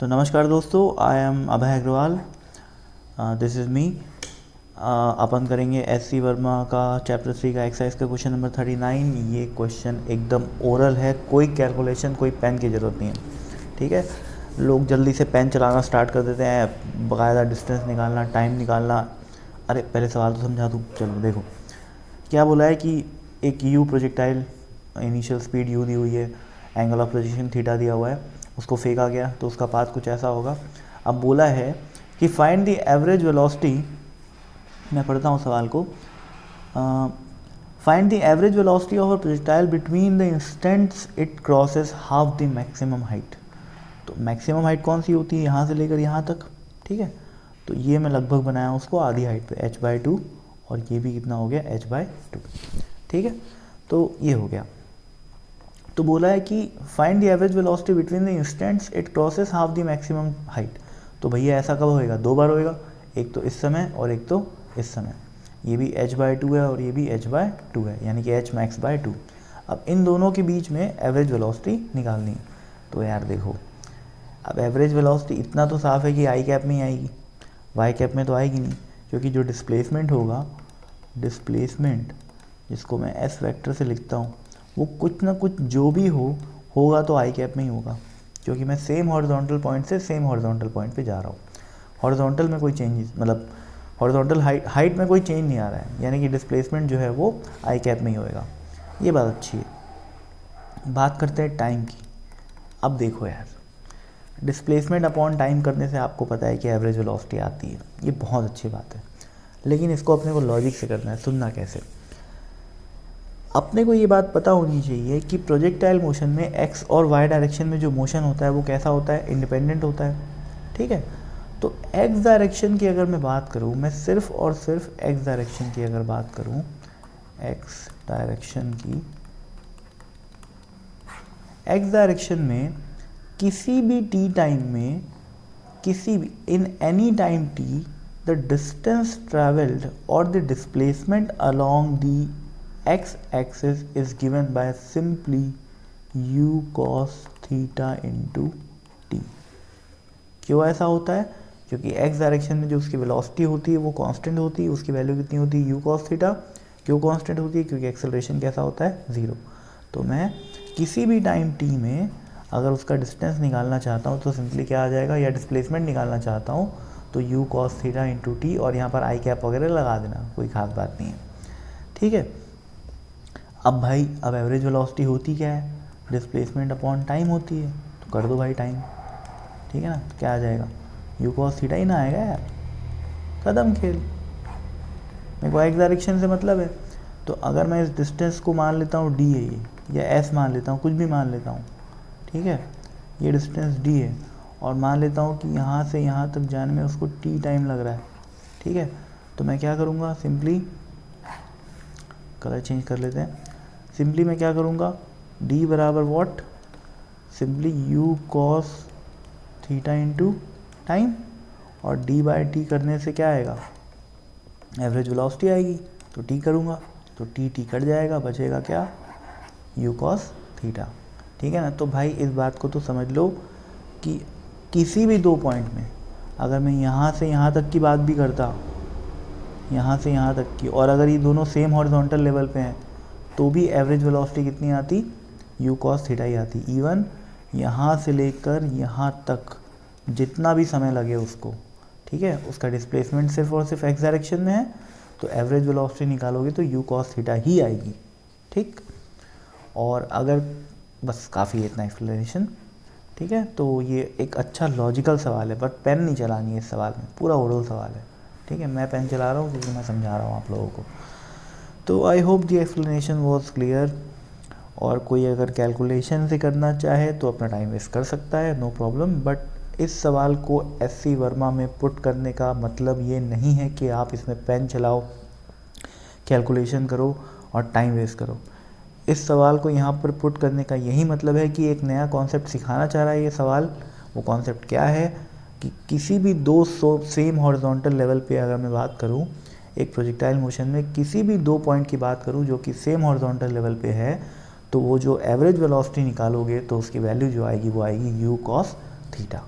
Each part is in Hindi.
तो नमस्कार दोस्तों, I am Abhay Agrawal, this is me. अपन करेंगे एस सी वर्मा का चैप्टर 3 का एक्सरसाइज का क्वेश्चन नंबर 39। ये क्वेश्चन एकदम ओरल है, कोई कैलकुलेशन, कोई पेन की ज़रूरत नहीं है। ठीक है, लोग जल्दी से पेन चलाना स्टार्ट कर देते हैं, बाकायदा डिस्टेंस निकालना, टाइम निकालना। अरे पहले सवाल तो समझा दूँ। चलो देखो क्या बोला है कि एक u projectile, initial speed u दी हुई है, एंगल ऑफ पोजीशन थीटा दिया हुआ है, उसको फेंका गया तो उसका पाथ कुछ ऐसा होगा। अब बोला है कि फाइंड द एवरेज वेलोसिटी, मैं पढ़ता हूँ सवाल को, find the average velocity of a projectile between the instants it crosses half the maximum height. तो मैक्सिमम हाइट कौन सी होती है, यहाँ से लेकर यहाँ तक। ठीक है, तो ये मैं लगभग बनाया उसको आधी हाइट पे h/2, और ये भी कितना हो गया h/2। ठीक है, तो ये हो गया। तो बोला है कि find the average velocity between the instants it crosses half the maximum height. तो भैया ऐसा कब होएगा, दो बार होएगा, एक तो इस समय और एक तो इस समय। ये भी h/2 है और ये भी h/2 है, यानी कि h max/2। अब इन दोनों के बीच में एवरेज वेलोसिटी निकालनी है। तो यार देखो, अब एवरेज वेलोसिटी इतना तो साफ है कि आई कैप में ही आएगी, वाई कैप में तो आएगी नहीं, क्योंकि जो डिस्प्लेसमेंट होगा, डिस्प्लेसमेंट जिसको मैं एस वेक्टर से लिखता हूँ, वो कुछ ना कुछ जो भी होगा तो आई कैप में ही होगा, क्योंकि मैं सेम हॉरिजॉन्टल पॉइंट से सेम हॉरिजॉन्टल पॉइंट पे जा रहा हूँ। हॉरिजॉन्टल में कोई चेंज, मतलब हॉरिजॉन्टल हाइट में कोई चेंज नहीं आ रहा है, यानी कि डिस्प्लेसमेंट जो है वो आई कैप में ही होएगा। ये बात अच्छी है। बात करते हैं टाइम की। अब देखो यार, डिस्प्लेसमेंट अपॉन टाइम करने से आपको पता है कि एवरेज वेलोसिटी आती है, ये बहुत अच्छी बात है। लेकिन इसको अपने को लॉजिक से करना है। सुनना कैसे, अपने को ये बात पता होनी चाहिए कि प्रोजेक्टाइल मोशन में एक्स और वाई डायरेक्शन में जो मोशन होता है वो कैसा होता है, इंडिपेंडेंट होता है। ठीक है, तो एक्स डायरेक्शन की अगर मैं बात करूँ, मैं सिर्फ और सिर्फ एक्स डायरेक्शन की अगर बात करूँ, एक्स डायरेक्शन में किसी भी टी टाइम में, किसी भी in any time t, the distance travelled और the displacement along the x axis is given by simply u cos theta into t। क्यों ऐसा होता है, क्योंकि x डायरेक्शन में जो उसकी वेलोसिटी होती है वो कांस्टेंट होती है, उसकी वैल्यू कितनी होती है, u cos थीटा। क्यों कांस्टेंट होती है, क्योंकि एक्सेलरेशन कैसा होता है, ज़ीरो। तो मैं किसी भी टाइम t में अगर उसका डिस्टेंस निकालना चाहता हूँ तो सिंपली क्या आ जाएगा, या डिस्प्लेसमेंट निकालना चाहता हूँ तो u cos theta into T, और यहाँ पर आई कैप वगैरह लगा देना, कोई खास बात नहीं है। ठीक है, अब भाई, अब एवरेज वेलोसिटी होती क्या है, डिस्प्लेसमेंट अपॉन टाइम होती है, तो कर दो भाई टाइम। ठीक है ना, तो क्या आ जाएगा, यू कॉस थीटा ही ना आएगा यार, कदम खेल। मेरे को एक्स डायरेक्शन से मतलब है, तो अगर मैं इस डिस्टेंस को मान लेता हूँ डी है ये, या एस मान लेता हूँ, कुछ भी मान लेता हूँ। ठीक है, ये डिस्टेंस डी है, और मान लेता हूँ कि यहाँ से यहाँ तक जाने में उसको टी टाइम लग रहा है। ठीक है, तो मैं क्या करूँगा, सिंपली कलर चेंज कर लेते हैं। सिंपली मैं क्या करूँगा, d बराबर what, simply u cos theta into time, और d/t करने से क्या आएगा, एवरेज वेलोसिटी आएगी। तो t करूँगा तो t कट जाएगा, बचेगा क्या, u cos थीटा। ठीक है ना, तो भाई इस बात को तो समझ लो कि किसी भी दो पॉइंट में अगर मैं यहाँ से यहाँ तक की बात भी करता, यहाँ से यहाँ तक की, और अगर ये दोनों सेम हॉरिजॉन्टल लेवल पे हैं, तो भी एवरेज वेलोसिटी कितनी आती, u cos थीटा ही आती। इवन यहाँ से लेकर यहाँ तक जितना भी समय लगे उसको, ठीक है, उसका डिस्प्लेसमेंट सिर्फ और सिर्फ एक्स डायरेक्शन में है, तो एवरेज वेलोसिटी निकालोगे तो u cos थीटा ही आएगी। ठीक, और अगर बस काफ़ी है इतना एक्सप्लेनेशन। ठीक है, तो ये एक अच्छा लॉजिकल सवाल है, बट पेन नहीं चलानी है इस सवाल में, पूरा ओरल सवाल है। ठीक है, मैं पेन चला रहा हूँ क्योंकि मैं समझा रहा हूँ आप लोगों को। तो I hope the explanation was clear. और कोई अगर कैलकुलेशन से करना चाहे तो अपना टाइम वेस्ट कर सकता है, नो प्रॉब्लम। बट इस सवाल को एससी वर्मा में पुट करने का मतलब ये नहीं है कि आप इसमें पेन चलाओ, कैलकुलेशन करो और टाइम वेस्ट करो। इस सवाल को यहाँ पर पुट करने का यही मतलब है कि एक नया कॉन्सेप्ट सिखाना चाह रहा है ये सवाल। वो कॉन्सेप्ट क्या है कि किसी भी दो सेम हॉरिजॉन्टल लेवल पे अगर मैं बात करूँ, एक प्रोजेक्टाइल मोशन में किसी भी दो पॉइंट की बात करूँ जो कि सेम हॉरिजॉन्टल लेवल पे है, तो वो जो एवरेज वेलोसिटी निकालोगे तो उसकी वैल्यू जो आएगी वो आएगी u cos थीटा।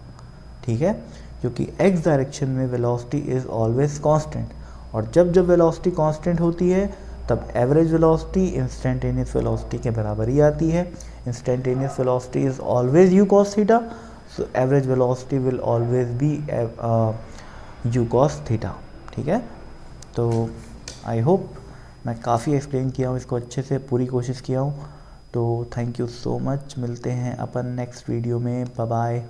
ठीक है, क्योंकि x डायरेक्शन में वेलोसिटी इज़ ऑलवेज कांस्टेंट, और जब जब वेलोसिटी कांस्टेंट होती है तब एवरेज वेलोसिटी इंस्टेंटेनियस वेलोसिटी के बराबर ही आती है। Instantaneous velocity is always u cos theta, so average velocity will always be u cos theta. ठीक है, तो आई होप मैं काफ़ी एक्सप्लेन किया हूँ इसको, अच्छे से पूरी कोशिश किया हूँ। तो थैंक यू सो मच, मिलते हैं अपन नेक्स्ट वीडियो में, बाय बाय।